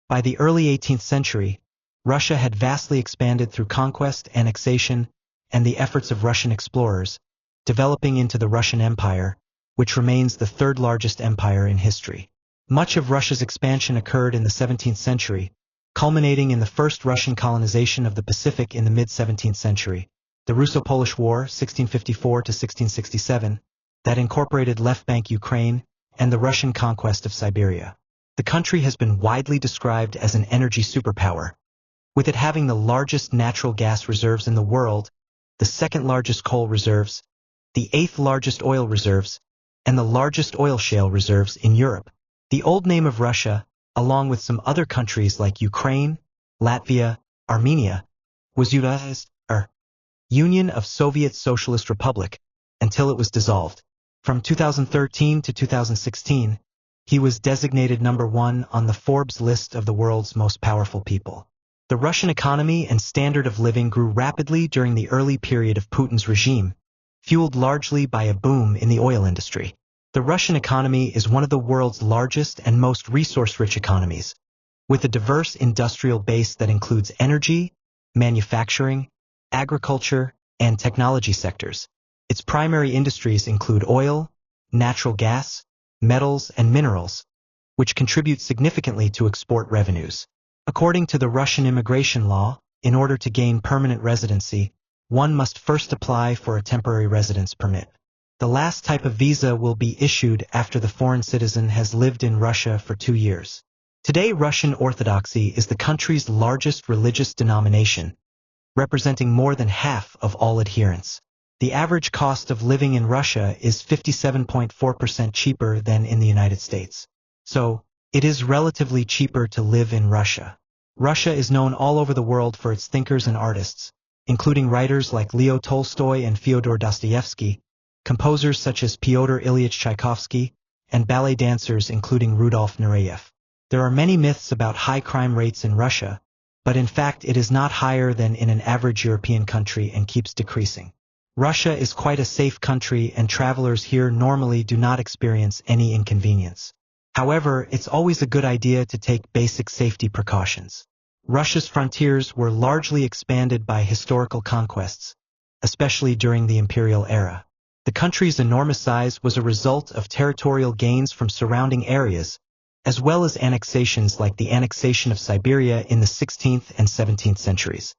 By the early 18th century, Russia had vastly expanded through conquest, annexation, and the efforts of Russian explorers, developing into the Russian Empire, which remains the third largest empire in history. Much of Russia's expansion occurred in the 17th century, culminating in the first Russian colonization of the Pacific in the mid-17th century, the Russo-Polish War 1654 to 1667, that incorporated left bank Ukraine, and the Russian conquest of Siberia. The country has been widely described as an energy superpower, with it having the largest natural gas reserves in the world, the second largest coal reserves, the eighth largest oil reserves, and the largest oil shale reserves in Europe. The old name of Russia, along with some other countries like Ukraine, Latvia, Armenia, was USSR, Union of Soviet Socialist Republic, until it was dissolved. From 2013 to 2016, he was designated number 1 on the Forbes list of the world's most powerful people. The Russian economy and standard of living grew rapidly during the early period of Putin's regime, fueled largely by a boom in the oil industry. The Russian economy is one of the world's largest and most resource-rich economies, with a diverse industrial base that includes energy, manufacturing, agriculture, and technology sectors. Its primary industries include oil, natural gas, metals, and minerals, which contribute significantly to export revenues. According to the Russian immigration law, in order to gain permanent residency, one must first apply for a temporary residence permit. The last type of visa will be issued after the foreign citizen has lived in Russia for 2 years. Today, Russian Orthodoxy is the country's largest religious denomination, representing more than half of all adherents. The average cost of living in Russia is 57.4% cheaper than in the United States. So, it is relatively cheaper to live in Russia. Russia is known all over the world for its thinkers and artists, including writers like Leo Tolstoy and Fyodor Dostoevsky, composers such as Pyotr Ilyich Tchaikovsky, and ballet dancers including Rudolf Nureyev. There are many myths about high crime rates in Russia, but in fact it is not higher than in an average European country and keeps decreasing. Russia is quite a safe country and travelers here normally do not experience any inconvenience. However, it's always a good idea to take basic safety precautions. Russia's frontiers were largely expanded by historical conquests, especially during the imperial era. The country's enormous size was a result of territorial gains from surrounding areas, as well as annexations like the annexation of Siberia in the 16th and 17th centuries.